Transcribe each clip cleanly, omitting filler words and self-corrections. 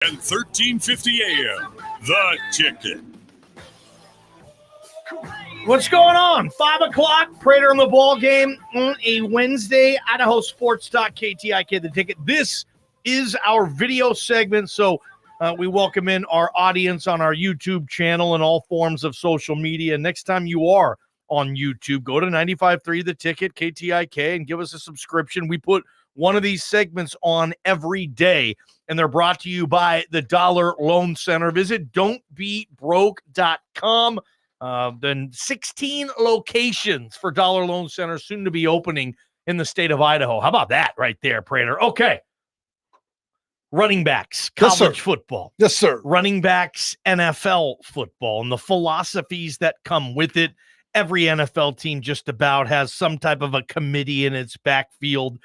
And 1350 AM, The Ticket. What's going on? 5 o'clock, Prater The Ballgame on a Wednesday. Idaho Sports Talk, KTIK, The Ticket. This is our video segment, so we welcome in our audience on our YouTube channel and all forms of social media. Next time you are on YouTube, go to 95.3 The Ticket, KTIK, and give us a subscription. We put one of these segments on every day, and they're brought to you by the Dollar Loan Center. Visit don'tbebroke.com. Then 16 locations for Dollar Loan Center soon to be opening in the state of Idaho. How about that right there, Prater? Okay. Running backs, college football. Yes, sir. Running backs, NFL football, and the philosophies that come with it. Every NFL team just about has some type of a committee in its backfield.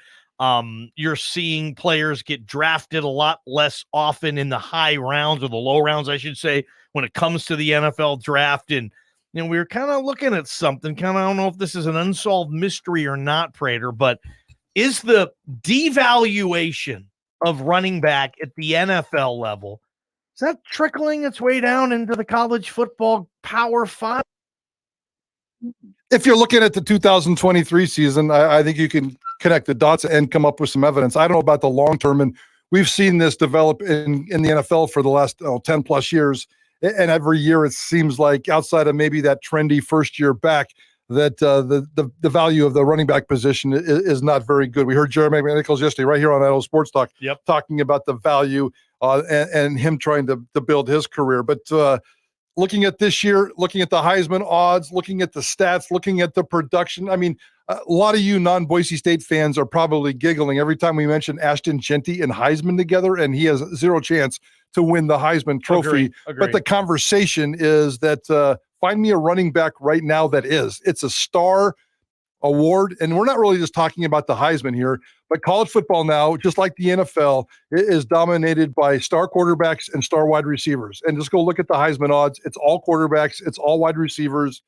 You're seeing players get drafted a lot less often in the high rounds, or the low rounds, I should say, when it comes to the NFL draft. And, you know, we were kind of looking at something, I don't know if this is an unsolved mystery or not, Prater, but is the devaluation of running back at the NFL level, is that trickling its way down into the college football Power 5? If you're looking at the 2023 season, I think you can connect the dots and come up with some evidence. I don't know about the long term, and we've seen this develop in the NFL for the last 10 plus years. And every year it seems like, outside of maybe that trendy first year back, that the value of the running back position is not very good. We heard Jeremy Nichols yesterday right here on Idaho Sports Talk talking about the value and him trying to build his career. But looking at this year, looking at the Heisman odds, looking at the stats, looking at the production, I mean, a lot of you non-Boise State fans are probably giggling every time we mention Ashton Jeanty and Heisman together, and he has zero chance to win the Heisman Trophy. Agreed. But the conversation is that find me a running back right now that is. It's a star award, and we're not really just talking about the Heisman here, but college football now, just like the NFL, is dominated by star quarterbacks and star wide receivers. And just go look at the Heisman odds. It's all quarterbacks. It's all wide receivers.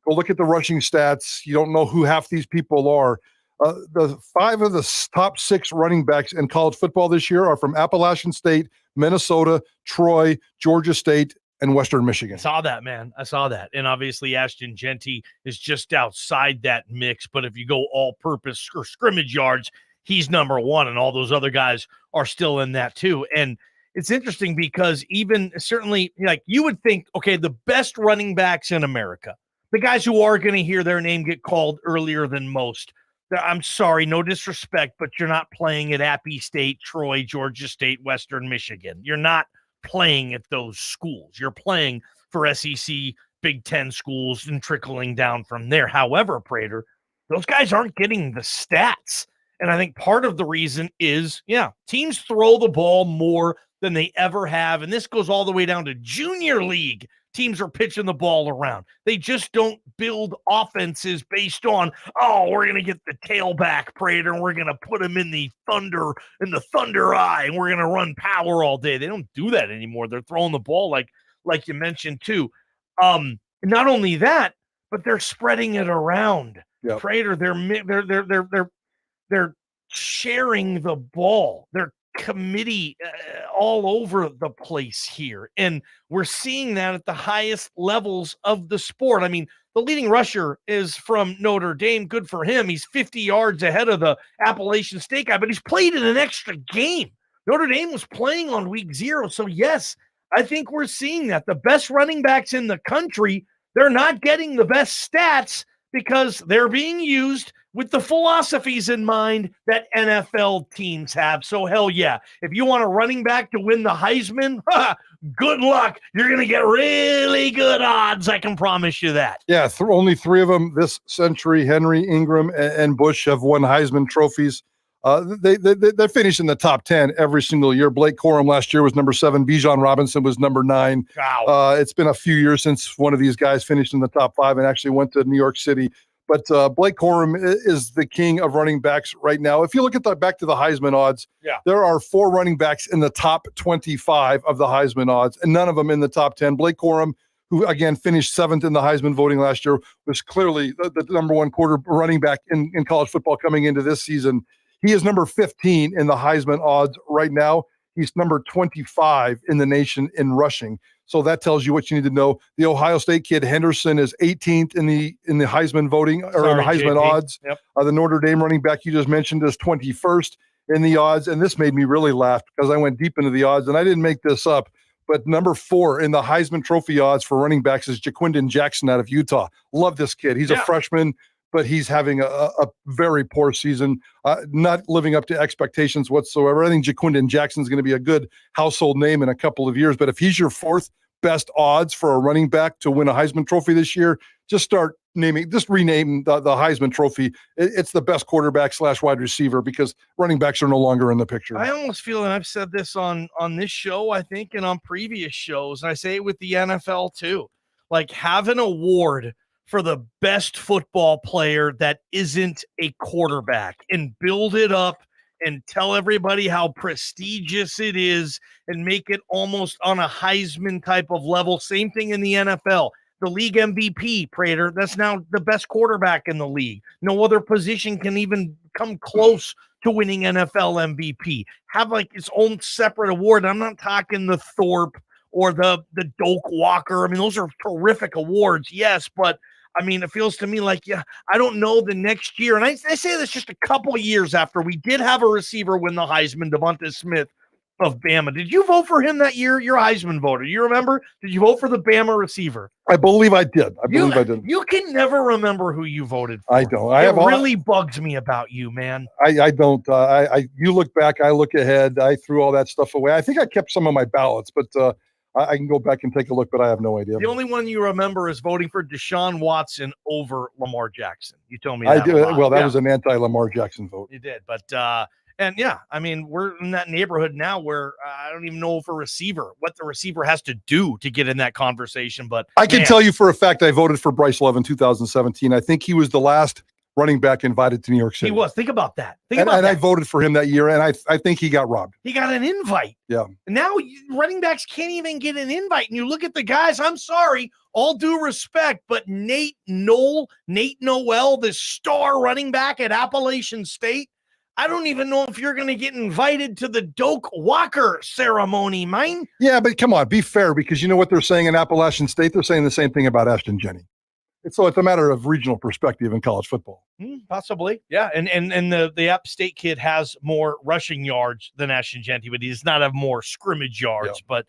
Go look at the rushing stats. You don't know who half these people are. The 5 of the top 6 running backs in college football this year are from Appalachian State, Minnesota, Troy, Georgia State, and Western Michigan. I saw that, man. I saw that. And obviously Ashton Jeanty is just outside that mix. But if you go all-purpose or scrimmage yards, he's number 1, and all those other guys are still in that too. And it's interesting because even certainly, like, you would think, okay, the best running backs in America, the guys who are going to hear their name get called earlier than most, I'm sorry, no disrespect, but you're not playing at Appy State, Troy, Georgia State, Western Michigan. You're not playing at those schools. You're playing for SEC, Big Ten schools and trickling down from there. However, Prater, those guys aren't getting the stats. And I think part of the reason is, teams throw the ball more than they ever have. And this goes all the way down to junior league. Teams are pitching the ball around. They just don't build offenses based on, we're going to get the tailback, Prater, and we're going to put him in the thunder eye, and we're going to run power all day. They don't do that anymore. They're throwing the ball like you mentioned too. Not only that, but they're spreading it around. Yep. Prater, they're sharing the ball. They're committee all over the place here, and we're seeing that at the highest levels of the sport. I mean, the leading rusher is from Notre Dame. Good for him. He's 50 yards ahead of the Appalachian State guy, but he's played in an extra game. Notre Dame was playing on week 0. So yes, I think we're seeing that the best running backs in the country, they're not getting the best stats because they're being used with the philosophies in mind that NFL teams have. So hell yeah, if you want a running back to win the Heisman, good luck. You're going to get really good odds. I can promise you that. Yeah, only 3 of them this century, Henry, Ingram, and Bush, have won Heisman trophies. They finish in the top 10 every single year. Blake Corum last year was number 7. Bijan Robinson was number 9. Wow. It's been a few years since one of these guys finished in the top 5 and actually went to New York City. But Blake Corum is the king of running backs right now. If you look at back to the Heisman odds, there are 4 running backs in the top 25 of the Heisman odds, and none of them in the top 10. Blake Corum, who again finished 7th in the Heisman voting last year, was clearly the number 1 running back in college football coming into this season. He is number 15 in the Heisman odds right now. He's number 25 in the nation in rushing. So that tells you what you need to know. The Ohio State kid Henderson is 18th in the Heisman voting, or in the Heisman JP. odds. Yep. The Notre Dame running back you just mentioned is 21st in the odds. And this made me really laugh because I went deep into the odds, and I didn't make this up. But number 4 in the Heisman Trophy odds for running backs is Jaquindon Jackson out of Utah. Love this kid. He's a freshman, but he's having a very poor season, not living up to expectations whatsoever. I think Jaquindon Jackson is going to be a good household name in a couple of years. But if he's your 4th best odds for a running back to win a Heisman Trophy this year, just rename the Heisman Trophy. It's the best quarterback / wide receiver, because running backs are no longer in the picture. I almost feel, and I've said this on this show, I think, and on previous shows, and I say it with the NFL too, like, have an award for the best football player that isn't a quarterback, and build it up and tell everybody how prestigious it is, and make it almost on a Heisman type of level. Same thing in the NFL. The league MVP, Prater, that's now the best quarterback in the league. No other position can even come close to winning NFL MVP. Have like its own separate award. I'm not talking the Thorpe or the Doak Walker. I mean, those are terrific awards, yes, but I mean, it feels to me like, I don't know the next year. And I say this just a couple of years after we did have a receiver win the Heisman, Devonta Smith of Bama. Did you vote for him that year? You're a Heisman voter. You remember? Did you vote for the Bama receiver? I believe I did. I did. You can never remember who you voted for. I don't. It really bugs me about you, man. I don't. You look back, I look ahead. I threw all that stuff away. I think I kept some of my ballots, but I can go back and take a look, but I have no idea. The only one you remember is voting for Deshaun Watson over Lamar Jackson. You told me that. I did. Well, that was an anti-Lamar Jackson vote. You did, but and I mean, we're in that neighborhood now where I don't even know if what the receiver has to do to get in that conversation. But I can tell you for a fact, I voted for Bryce Love in 2017. I think he was the last running back invited to New York City. He was. Think about that. I voted for him that year, and I think he got robbed. He got an invite. Yeah. Now running backs can't even get an invite. And you look at the guys, I'm sorry, all due respect, but Nate Noel, this star running back at Appalachian State, I don't even know if you're going to get invited to the Doak Walker ceremony, man. Yeah, but come on, be fair, because you know what they're saying in Appalachian State? They're saying the same thing about Ashton Jennings. So it's a matter of regional perspective in college football. Possibly. Yeah. And the App State kid has more rushing yards than Ashton Jeanty, but he does not have more scrimmage yards. Yeah. But,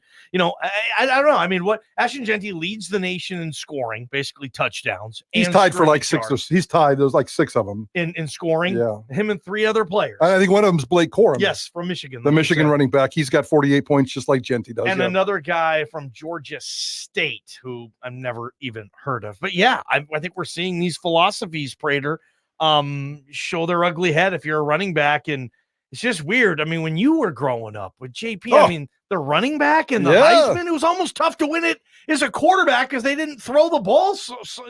I don't know. I mean, what Ashton Jeanty leads the nation in scoring, basically touchdowns. He's tied for like 6. He's tied. There's like 6 of them in scoring. Yeah. Him and 3 other players. I think one of them is Blake Corum. Yes, from Michigan. The Michigan running back. He's got 48 points, just like Jeanty does. And another guy from Georgia State who I've never even heard of. But yeah, I think we're seeing these philosophies, Prater, show their ugly head if you're a running back. And it's just weird. I mean, when you were growing up with JP, I mean, the running back and the Heisman, it was almost tough to win it as a quarterback because they didn't throw the ball.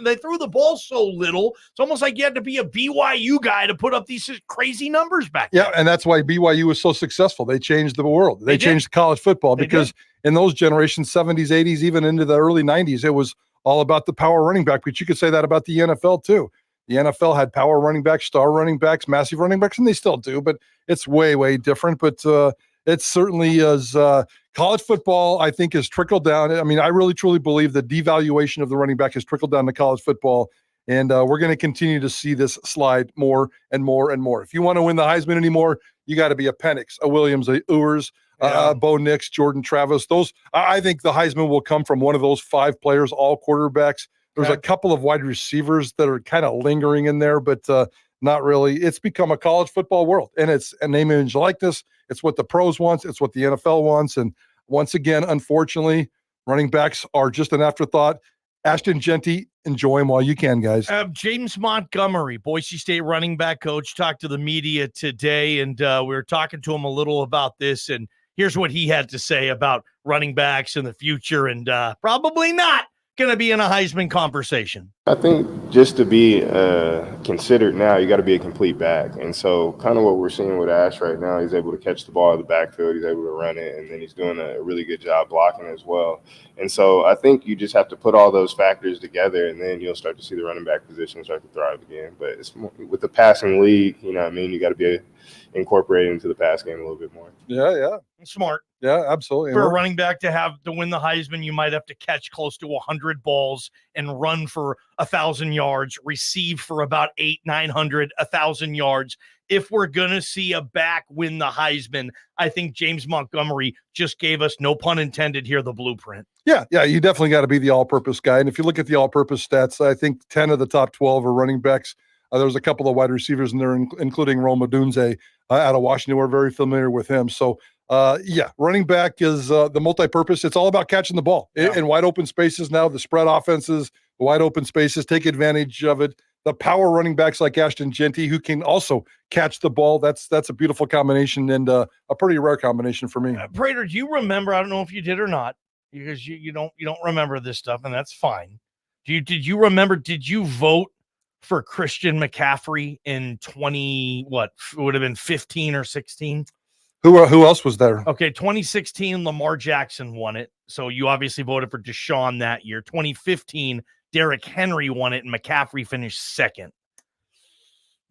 They threw the ball so little. It's almost like you had to be a BYU guy to put up these crazy numbers back then. And that's why BYU was so successful. They changed the world. They changed college football because in those generations, 70s, 80s, even into the early 90s, it was all about the power running back. But you could say that about the NFL too. The NFL had power running backs, star running backs, massive running backs, and they still do, but it's way, way different. But it certainly is. College football, I think, has trickled down. I mean, I really, truly believe the devaluation of the running back has trickled down to college football, and we're going to continue to see this slide more and more and more. If you want to win the Heisman anymore, you got to be a Penix, a Williams, a Ewers, Bo Nix, Jordan Travis. Those, I think the Heisman will come from one of those 5 players, all quarterbacks. There's a couple of wide receivers that are kind of lingering in there, but not really. It's become a college football world, and it's a name, image, likeness. It's what the pros wants. It's what the NFL wants. And once again, unfortunately, running backs are just an afterthought. Ashton Jeanty, enjoy him while you can, guys. James Montgomery, Boise State running back coach, talked to the media today, and we were talking to him a little about this, and here's what he had to say about running backs in the future, and probably not going to be in a Heisman conversation. I think just to be considered now, you got to be a complete back. And so kind of what we're seeing with Ash right now, he's able to catch the ball in the backfield, he's able to run it, and then he's doing a really good job blocking as well. And so I think you just have to put all those factors together, and then you'll start to see the running back position start to thrive again. But it's more, with the passing league, you know what I mean, you got to be incorporate into the pass game a little bit more. Yeah. Smart. Yeah, absolutely. For a running back to win the Heisman, you might have to catch close to 100 balls and run for 1,000 yards, receive for about 900, 1,000 yards. If we're going to see a back win the Heisman, I think James Montgomery just gave us, no pun intended here, the blueprint. Yeah, you definitely got to be the all-purpose guy. And if you look at the all-purpose stats, I think 10 of the top 12 are running backs. There was a couple of wide receivers in there, including Rome Odunze out of Washington. We're very familiar with him. So, running back is the multi-purpose. It's all about catching the ball in wide open spaces now. The spread offenses, the wide open spaces, take advantage of it. The power running backs like Ashton Genty, who can also catch the ball. That's a beautiful combination and a pretty rare combination for me. Prater, do you remember? I don't know if you did or not, because you don't remember this stuff, and that's fine. Did you remember? Did you vote for Christian McCaffrey in 20? What would have been 15 or 16? Who else was there? Okay, 2016, Lamar Jackson won it. So you obviously voted for Deshaun that year. 2015, Derrick Henry won it, and McCaffrey finished second.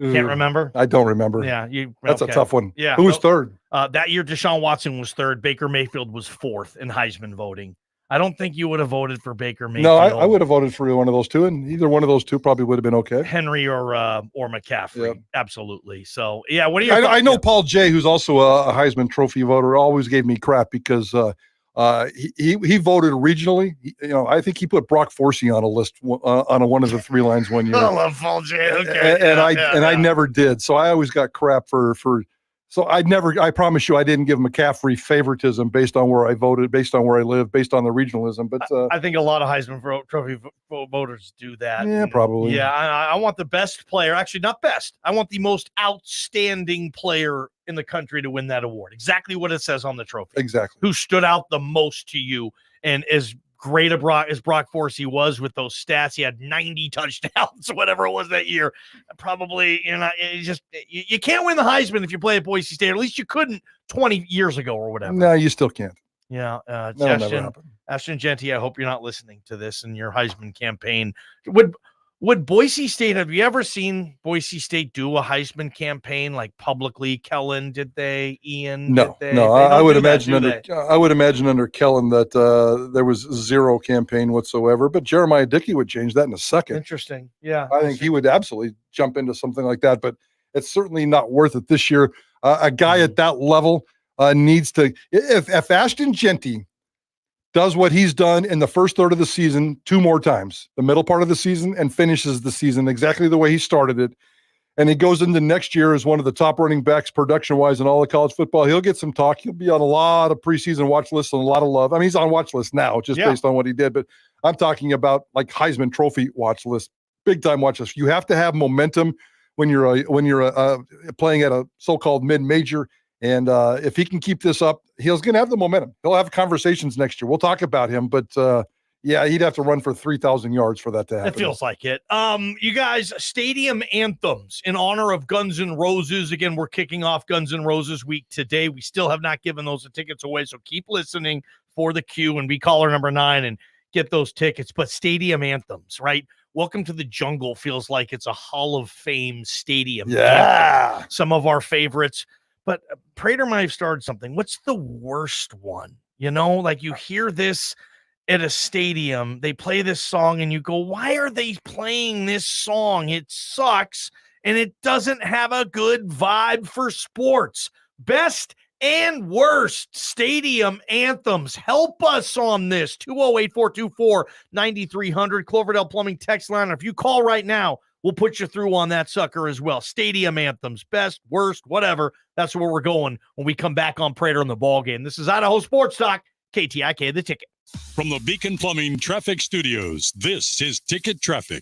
Can't remember? I don't remember. Yeah, that's okay. A tough one. Yeah, who was third? That year, Deshaun Watson was third. Baker Mayfield was fourth in Heisman voting. I don't think you would have voted for Baker Mayfield. No, I would have voted for one of those two, and either one of those two probably would have been okay. Henry or McCaffrey, yep. Absolutely. So, yeah, what do you? I know Paul Jay, who's also a Heisman Trophy voter, always gave me crap because he voted regionally. I think he put Brock Forsey on a list on one of the three lines one year. I love Paul Jay. Okay, I never did, so I always got crap for. So I promise you, I didn't give McCaffrey favoritism based on where I voted, based on where I live, based on the regionalism. But I think a lot of Heisman Trophy voters do that. Yeah, probably. Yeah, I want the best player. Actually, not best. I want the most outstanding player in the country to win that award. Exactly what it says on the trophy. Exactly. Who stood out the most to you, and as great as Brock Forsey was with those stats, he had 90 touchdowns, whatever it was that year. Probably, you can't win the Heisman if you play at Boise State. Or at least you couldn't 20 years ago or whatever. No, you still can't. Yeah, Ashton Genty, I hope you're not listening to this in your Heisman campaign. Would Boise State, have you ever seen Boise State do a Heisman campaign like publicly? Kellen, did they? Ian, no, did they? No. They I would imagine under Kellen that there was zero campaign whatsoever. But Jeremiah Dickey would change that in a second. Interesting. Yeah, I think he would absolutely jump into something like that. But it's certainly not worth it this year. A guy at that level needs to. If Ashton Genty does what he's done in the first third of the season 2 more times, the middle part of the season, and finishes the season exactly the way he started it, and he goes into next year as one of the top running backs production-wise in all of college football, he'll get some talk. He'll be on a lot of preseason watch lists and a lot of love. I mean, he's on watch list now just based on what he did, but I'm talking about like Heisman Trophy watch list, big-time watch list. You have to have momentum when you're playing at a so-called mid-major. And if he can keep this up, he's going to have the momentum. He'll have conversations next year. We'll talk about him, but he'd have to run for 3,000 yards for that to happen. It feels like it. You guys, stadium anthems in honor of Guns N' Roses. Again, we're kicking off Guns N' Roses week today. We still have not given those tickets away, so keep listening for the queue and be caller number 9 and get those tickets. But stadium anthems, right? Welcome to the Jungle feels like it's a Hall of Fame stadium. Yeah. Some of our favorites. But Prater might have started something. What's the worst one? Like you hear this at a stadium, they play this song and you go, why are they playing this song? It sucks and it doesn't have a good vibe for sports. Best and worst stadium anthems. Help us on this. 208-424-9300, Cloverdale Plumbing text line. If you call right now, we'll put you through on that sucker as well. Stadium anthems, best, worst, whatever. That's where we're going when we come back on Prater in the Ballgame. This is Idaho Sports Talk, KTIK The Ticket. From the Beacon Plumbing Traffic Studios, this is Ticket Traffic.